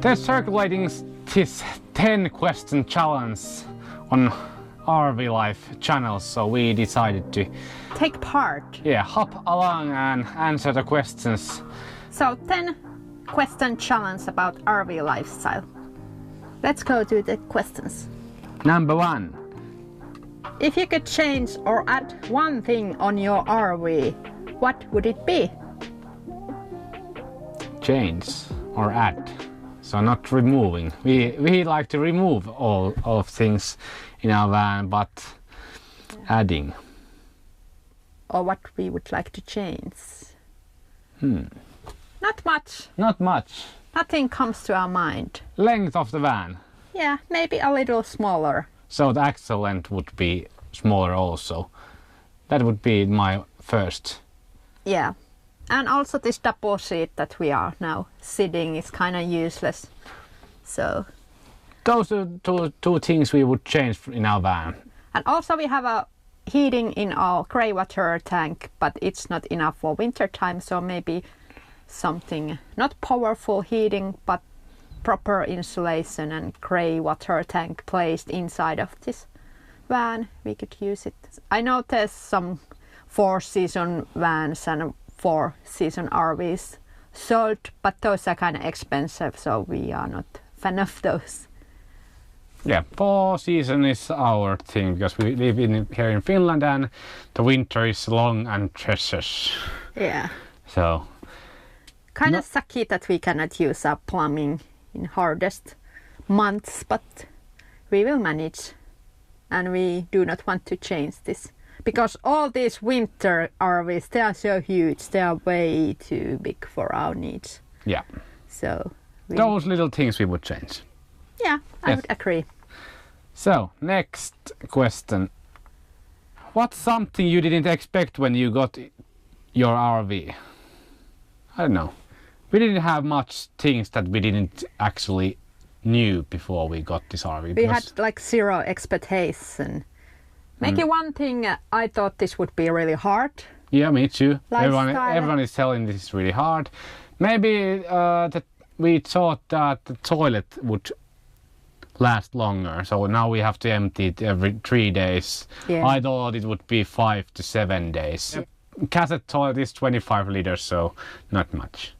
They're circulating this 10 question challenge on RV Life channel, so we decided to take part. Yeah, hop along and answer the questions. So 10 question challenge about RV lifestyle. Let's go to the questions. Number 1. If you could change or add one thing on your RV, what would it be? Change or add. So not removing. We like to remove all of things in our van, but adding. Or what we would like to change. Not much. Not much. Nothing comes to our mind. Length of the van. Yeah, maybe a little smaller. So the axle length would be smaller also. That would be my first. Yeah. And also this double seat that we are now sitting is kind of useless. So those are two things we would change in our van. And also we have a heating in our grey water tank, but it's not enough for winter time, so maybe something not powerful heating but proper insulation and grey water tank placed inside of this van. We could use it. I know there's some 4-season vans and 4-season RVs sold, but those are kind of expensive, so we are not fan of those. Yeah, 4-season is our thing because we live here in Finland and the winter is long and precious. Yeah. So kind of sucky that we cannot use our plumbing in hardest months, but we will manage, and we do not want to change this. Because all these winter RVs, they are so huge, they are way too big for our needs. Yeah. So those little things we would change. Yeah, I would agree. So, next question. What's something you didn't expect when you got your RV? I don't know. We didn't have much things that we didn't actually knew before we got this RV. We had like zero expectation. Maybe one thing, I thought this would be really hard. Yeah, me too. Everyone is telling this is really hard. Maybe that we thought that the toilet would last longer, so now we have to empty it every 3 days. Yeah. I thought it would be 5 to 7 days. Cassette toilet is 25 liters, so not much.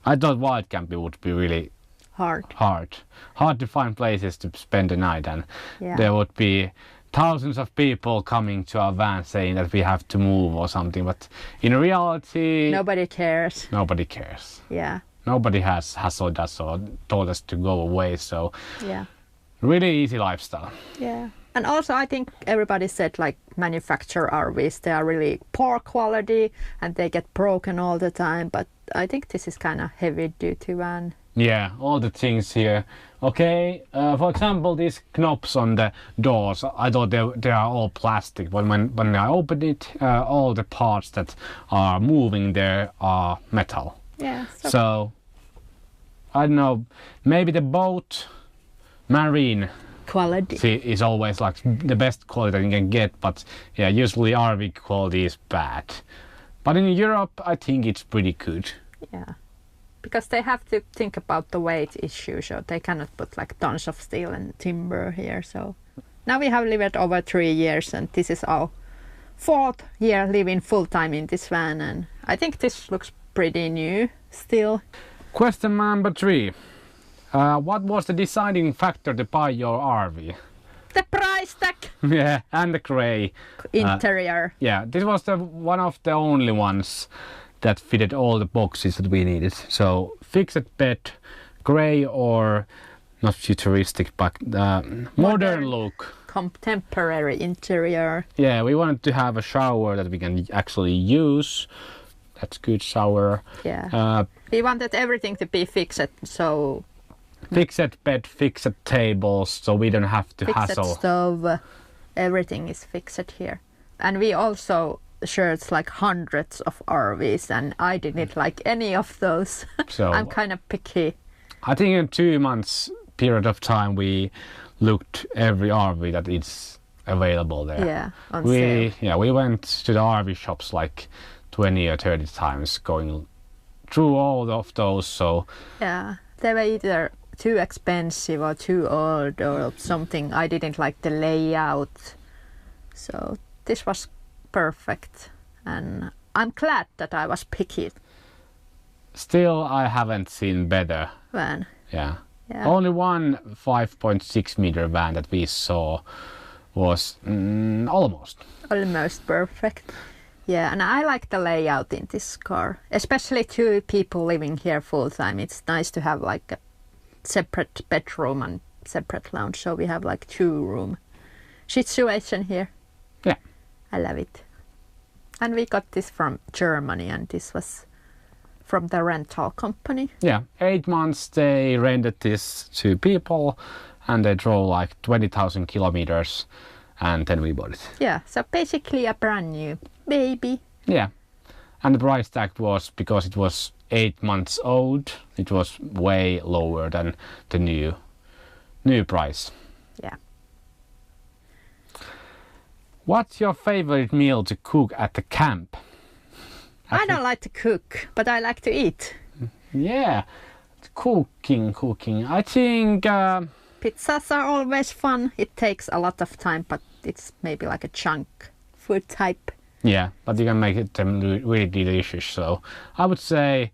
I thought wild camping would be really hard to find places to spend the night, and there would be thousands of people coming to our van saying that we have to move or something, but in reality nobody cares. Nobody cares. Yeah. Nobody has hassled us or told us to go away, so yeah, really easy lifestyle. Yeah. And also I think everybody said like manufacturer RVs, they are really poor quality and they get broken all the time, but I think this is kind of heavy duty van. Yeah, all the things here. Okay, for example, these knobs on the doors, I thought they are all plastic, but when I opened it, all the parts that are moving there are metal. Yeah. So I don't know, maybe the boat marine quality is always like the best quality that you can get, but yeah, usually RV quality is bad. But in Europe, I think it's pretty good. Yeah. Because they have to think about the weight issue, so they cannot put like tons of steel and timber here. So now we have lived over 3 years, and this is our 4th year living full time in this van, and I think this looks pretty new still. Question number 3. What was the deciding factor to buy your RV? The price tag! Yeah, and the grey interior. Yeah, this was one of the only ones that fitted all the boxes that we needed. So fixed bed, grey or not futuristic, but modern look. Contemporary interior. Yeah, we wanted to have a shower that we can actually use. That's good shower. Yeah. We wanted everything to be fixed, so fixed bed, fixed tables, so we don't have to hassle. Fixed stove. Everything is fixed here. And we also searched like hundreds of RVs, and I didn't like any of those. So I'm kind of picky. I think in 2 months period of time we looked every RV that is available there. Yeah, on sale. Yeah, we went to the RV shops like 20 or 30 times, going through all of those. So yeah, they were either too expensive or too old or something. I didn't like the layout. So this was perfect. And I'm glad that I was picky. Still, I haven't seen better Van. Yeah. Yeah. Only one 5.6 meter van that we saw was almost Perfect. Yeah, and I like the layout in this car, especially two people living here full time. It's nice to have like a separate bedroom and separate lounge, so we have like 2-room situation here. Yeah. I love it. And we got this from Germany, and this was from the rental company. Yeah, 8 months they rented this to people and they drove like 20,000 kilometers and then we bought it. Yeah, so basically a brand new baby. Yeah, and the price tag was, because it was 8 months old, it was way lower than the new price. Yeah. What's your favorite meal to cook at the camp? I don't like to cook, but I like to eat. Yeah, cooking. I think... Pizzas are always fun. It takes a lot of time, but it's maybe like a chunk food type. Yeah, but you can make them really delicious. So I would say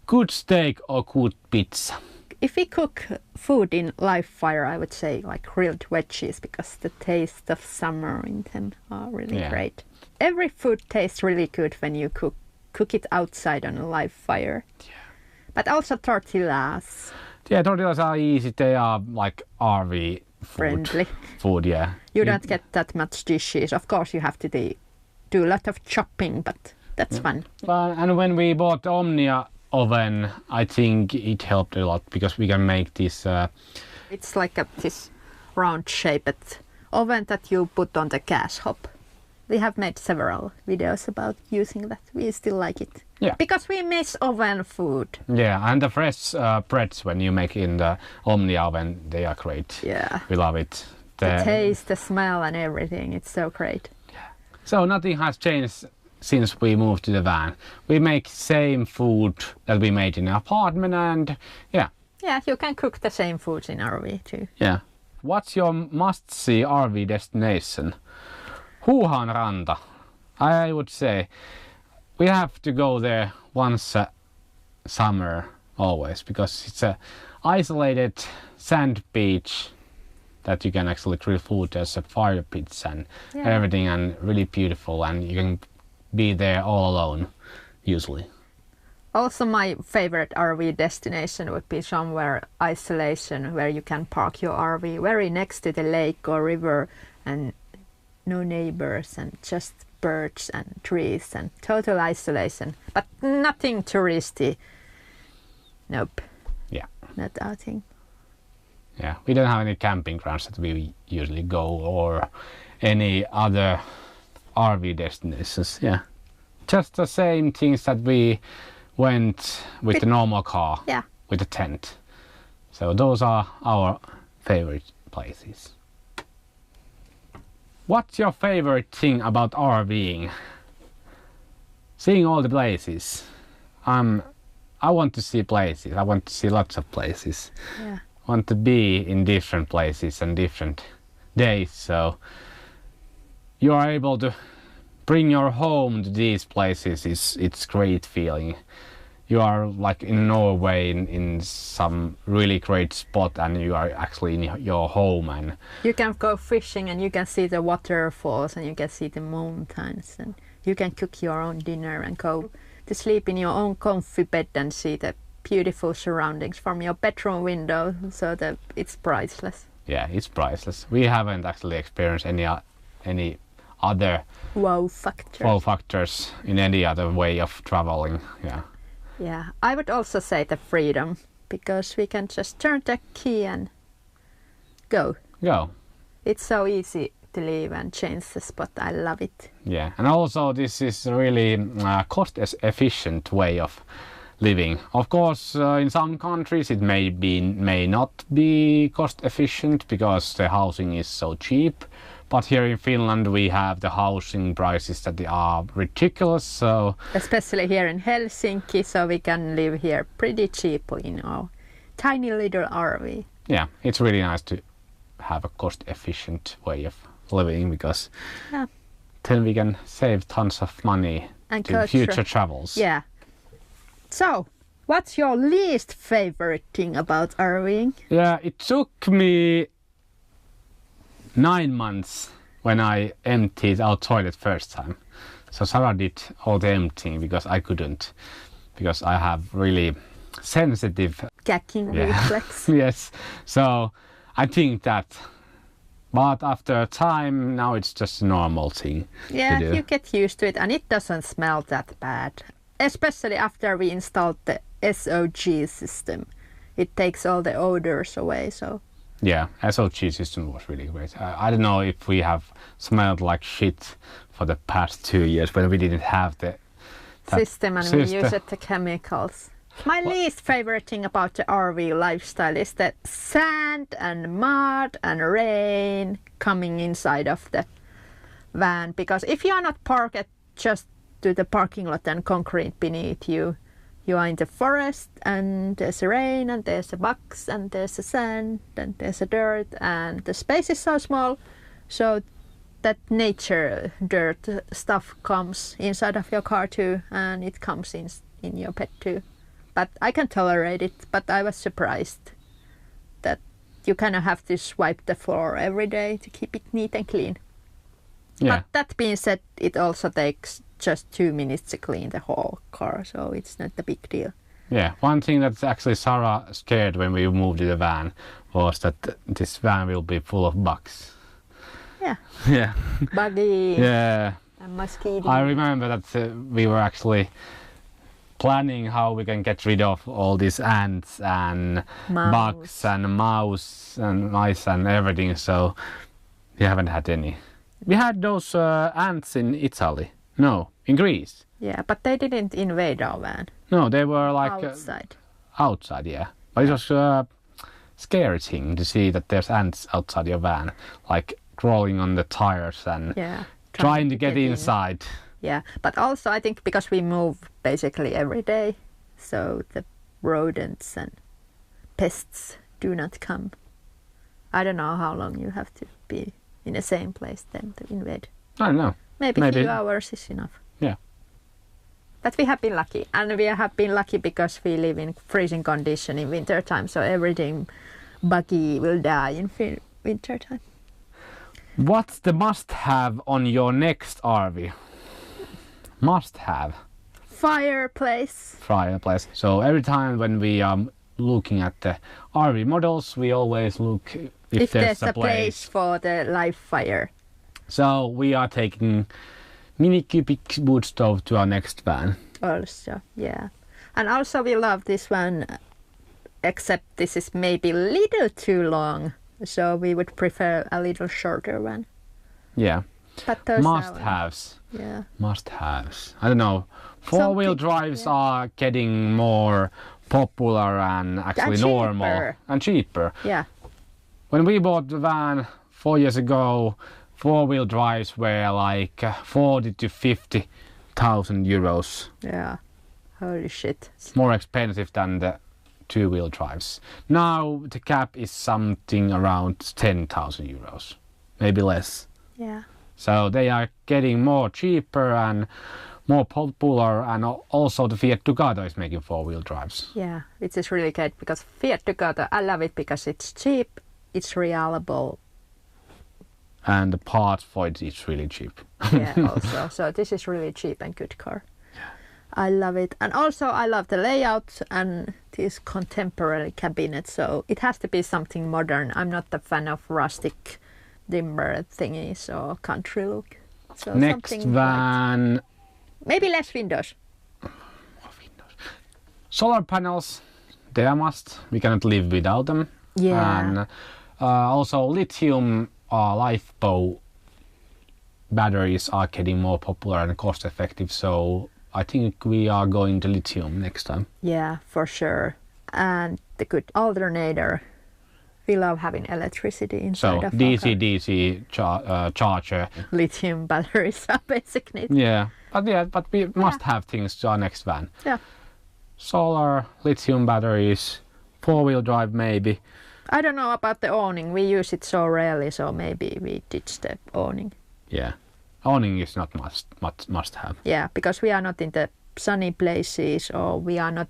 good steak or good pizza. If we cook food in live fire, I would say like grilled veggies, because the taste of summer in them are really great. Every food tastes really good when you cook it outside on a live fire. Yeah. But also tortillas. Yeah, tortillas are easy. They are like RV friendly food. Yeah. You don't get that much dishes. Of course, you have to do a lot of chopping, but that's fun. And when we bought the Omnia oven, I think it helped a lot, because we can make this... It's like this round-shaped oven that you put on the gas hob. We have made several videos about using that. We still like it. Yeah. Because we miss oven food. Yeah, and the fresh breads when you make in the Omnia oven, they are great. Yeah. We love it. The taste, the smell and everything, it's so great. Yeah. So nothing has changed since we moved to the van. We make same food that we made in the apartment, and yeah. Yeah, you can cook the same foods in RV too. Yeah. What's your must-see RV destination? Huuhaanranta. I would say we have to go there once a summer always, because it's a isolated sand beach that you can actually grill food. There's a fire pits and everything, and really beautiful, and you can be there all alone usually. Also, my favorite RV destination would be somewhere isolation, where you can park your RV very next to the lake or river, and no neighbors and just birds and trees and total isolation, but nothing touristy. Nope. Yeah. Not our thing. Yeah, we don't have any camping grounds that we usually go, or any other RV destinations. Yeah, just the same things that we went with the normal car. Yeah. With the tent. So those are our favorite places. What's your favorite thing about RVing? Seeing all the places. I want to see places. I want to see lots of places. Yeah. I want to be in different places and different days, so you are able to bring your home to these places. It's great feeling. You are like in Norway in some really great spot, and you are actually in your home, and you can go fishing and you can see the waterfalls and you can see the mountains, and you can cook your own dinner and go to sleep in your own comfy bed and see the beautiful surroundings from your bedroom window, so that it's priceless. Yeah, it's priceless. We haven't actually experienced any other wow factors in any other way of traveling. Yeah, I would also say the freedom, because we can just turn the key and go. It's so easy to leave and change the spot. I love it. Yeah, and also this is a really cost efficient way of living. Of course, in some countries it may not be cost efficient because the housing is so cheap. But here in Finland we have the housing prices that are ridiculous. So especially here in Helsinki, so we can live here pretty cheaply in our Tiny little RV. Yeah, it's really nice to have a cost-efficient way of living because then we can save tons of money and to future travels. Yeah. So, what's your least favorite thing about RVing? Yeah, it took me 9 months when I emptied our toilet first time. So Sarah did all the emptying because I couldn't, because I have really sensitive Gacking reflex. Yes, so I think that, but after a time now it's just a normal thing Yeah, to do. you get used to it and it doesn't smell that bad. Especially after we installed the SOG system. It takes all the odors away, so... Yeah, SOG system was really great. I don't know if we have smelled like shit for the past 2 years when we didn't have the system and we used the chemicals. My least favorite thing about the RV lifestyle is the sand and mud and rain coming inside of the van. Because if you are not parked just to the parking lot and concrete beneath you, you are in the forest and there's rain and there's bugs and there's sand and there's dirt and the space is so small, so that nature dirt stuff comes inside of your car too, and it comes in your pet too. But I can tolerate it, but I was surprised that you kind of have to swipe the floor every day to keep it neat and clean. Yeah. But that being said, it also takes just 2 minutes to clean the whole car, so it's not a big deal. Yeah, one thing that's actually Sarah scared when we moved to the van was that this van will be full of bugs. Yeah. Yeah. Buggy. Yeah. And mosquitoes. I remember that we were actually planning how we can get rid of all these ants and bugs and mouse and mice and everything, so we haven't had any. We had those ants in Italy. No, in Greece. Yeah, but they didn't invade our van. No, they were like... outside. Outside, yeah. But it was a scary thing to see that there's ants outside your van, like crawling on the tires and trying to get inside. Yeah, but also I think because we move basically every day, so the rodents and pests do not come. I don't know how long you have to be in the same place then to invade. I don't know. Maybe a few hours is enough. Yeah. But we have been lucky, and we have been lucky because we live in freezing condition in winter time, so everything buggy will die in winter time. What's the must-have on your next RV? Must-have? Fireplace. Fireplace. So every time when we are looking at the RV models, we always look if there's a place for the live fire. So we are taking mini cubic wood stove to our next van. Also, yeah. And also we love this one, except this is maybe a little too long. So we would prefer a little shorter one. Yeah. But those must-haves. Yeah. Must-haves. I don't know. Four-wheel drives are getting more popular and actually normal. And cheaper. Yeah. When we bought the van 4 years ago, four-wheel drives were like 40 to 50,000 euros. Yeah. Holy shit. It's more expensive than the two-wheel drives. Now the cap is something around 10,000 euros. Maybe less. Yeah. So they are getting more cheaper and more popular, and also the Fiat Ducato is making four-wheel drives. Yeah, it is really great because Fiat Ducato, I love it because it's cheap, it's reliable. And the parts for it is really cheap. Yeah, also. So this is really cheap and good car. I love it. And also I love the layout and this contemporary cabinet. So it has to be something modern. I'm not a fan of rustic dimmer thingies or country look. So next van... maybe less windows. Solar panels, they are must. We cannot live without them. Yeah. And also lithium LiFePO batteries are getting more popular and cost effective. So I think we are going to lithium next time. Yeah, for sure. And the good alternator. We love having electricity inside of DC charger. Lithium batteries are basic needs. Yeah, but we must have things to our next van. Yeah. Solar, lithium batteries, 4-wheel drive maybe. I don't know about the awning. We use it so rarely, so maybe we ditch the awning. Yeah, awning is not must have. Yeah, because we are not in the sunny places, or we are not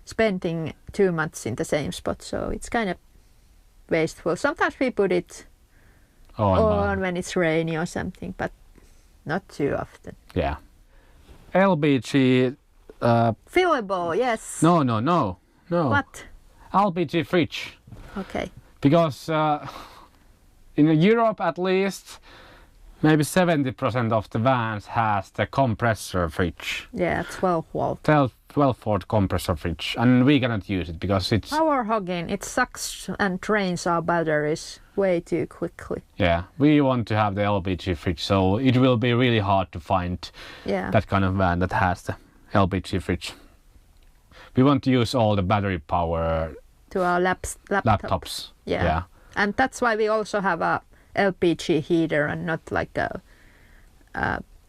spending too much in the same spot, so it's kind of wasteful. Sometimes we put it on when it's rainy or something, but not too often. Yeah. LPG. Fillable, yes. No. What? LPG fridge. Okay. Because in Europe at least, maybe 70% of the vans has the compressor fridge. Yeah, 12 volt. 12 volt compressor fridge, and we cannot use it because it's power hogging. It sucks and drains our batteries way too quickly. Yeah, we want to have the LPG fridge, so it will be really hard to find that kind of van that has the LPG fridge. We want to use all the battery power to our laptops. Yeah. And that's why we also have a LPG heater and not like a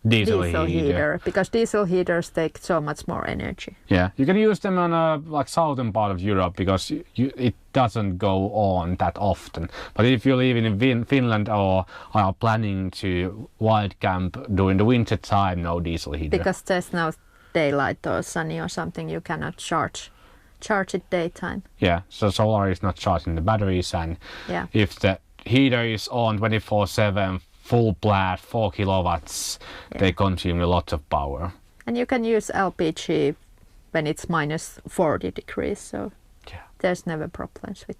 diesel heater, because diesel heaters take so much more energy. Yeah, you can use them on like southern part of Europe because it doesn't go on that often. But if you live in Finland or are planning to wild camp during the winter time, no diesel heater. Because there's no daylight or sunny or something, you cannot charge it daytime. Yeah, so solar is not charging the batteries, and if the heater is on 24/7 full blast 4 kilowatts, they consume a lot of power. And you can use LPG when it's minus 40 degrees, so there's never problems with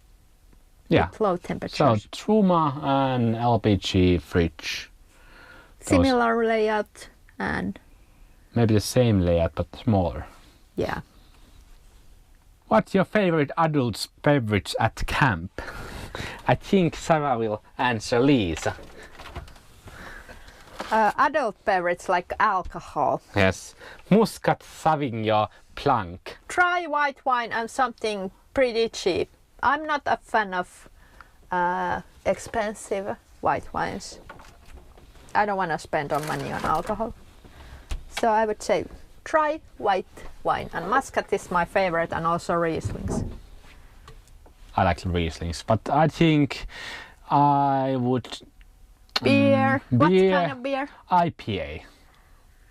low temperatures. So Truma and LPG fridge. Similar layout and maybe the same layout but smaller. Yeah. What's your favorite adult beverage at camp? I think Sarah will answer Lisa. Adult beverage like alcohol. Yes. Muscat, Sauvignon, Blanc. Try white wine and something pretty cheap. I'm not a fan of expensive white wines. I don't want to spend money on alcohol. So I would say try white wine. And Muscat is my favorite, and also Rieslings. I like the Rieslings, but I think I would... Beer. What kind of beer? IPA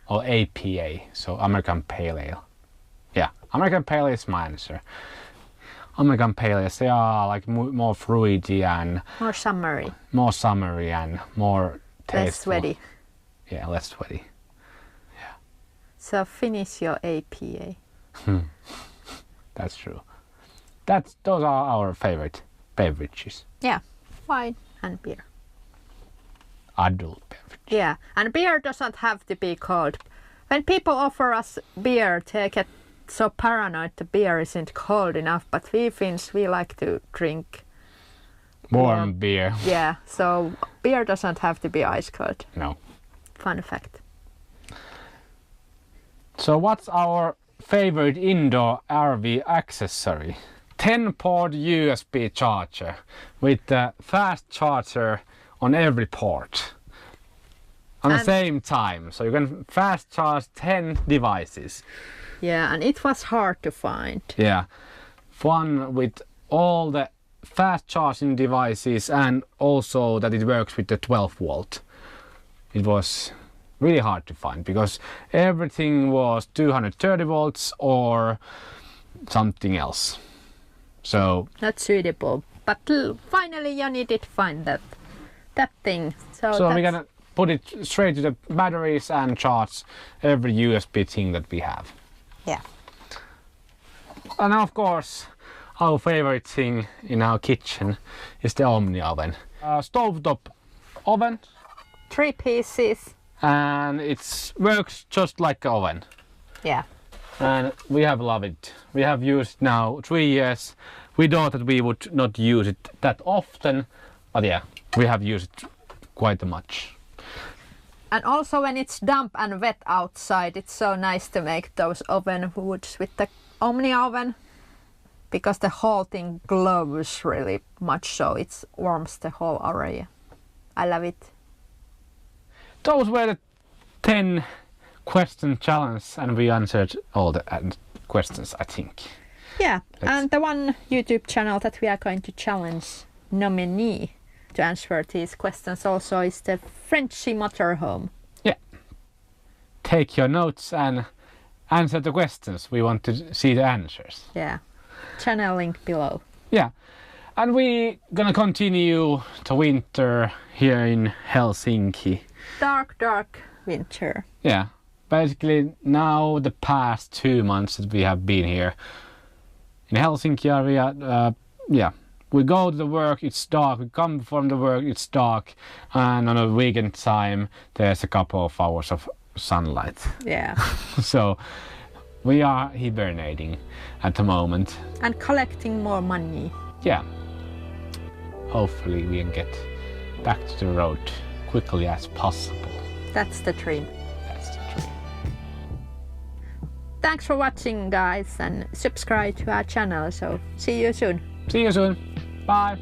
or APA, so American Pale Ale. Yeah, American Pale Ale is my answer. American Pale Ale, they are like more fruity and more summery. More summery and more tasteful. Less sweaty. Yeah, less sweaty. Yeah. So finish your APA. That's true. Those are our favorite beverages. Yeah, wine and beer. Adult beverage. Yeah, and beer doesn't have to be cold. When people offer us beer, they get so paranoid the beer isn't cold enough, but we Finns, we like to drink warm beer. Yeah, so beer doesn't have to be ice cold. No. Fun fact. So what's our favorite indoor RV accessory? 10-port USB charger with the fast charger on every port on the same time, so you can fast charge 10 devices. Yeah, and it was hard to find. Yeah, one with all the fast charging devices and also that it works with the 12 volt. It was really hard to find because everything was 230 volts or something else. So not suitable, but finally you did find that thing. So we're gonna put it straight to the batteries and charge every USB thing that we have. Yeah. And of course, our favorite thing in our kitchen is the Omni oven. Stovetop oven. 3 pieces. And it works just like an oven. Yeah. And we have loved it. We have used now 3 years. We thought that we would not use it that often, but yeah, we have used it quite much. And also when it's damp and wet outside, it's so nice to make those oven hoods with the Omni oven, because the whole thing glows really much, so it warms the whole area. I love it. Those were the 10 question challenge, and we answered all the questions, I think. Yeah, and the one YouTube channel that we are going to challenge nominee to answer these questions also is the Frenchy Motorhome. Yeah. Take your notes and answer the questions. We want to see the answers. Yeah. Channel link below. Yeah. And we gonna continue the winter here in Helsinki. Dark winter. Yeah. Basically now the past 2 months that we have been here in Helsinki area, yeah. We go to the work, it's dark. We come from the work, it's dark. And on a weekend time, there's a couple of hours of sunlight. Yeah. So we are hibernating at the moment. And collecting more money. Yeah. Hopefully we can get back to the road quickly as possible. That's the dream. That's the dream. Thanks for watching, guys, and subscribe to our channel. So see you soon. See you soon. Bye.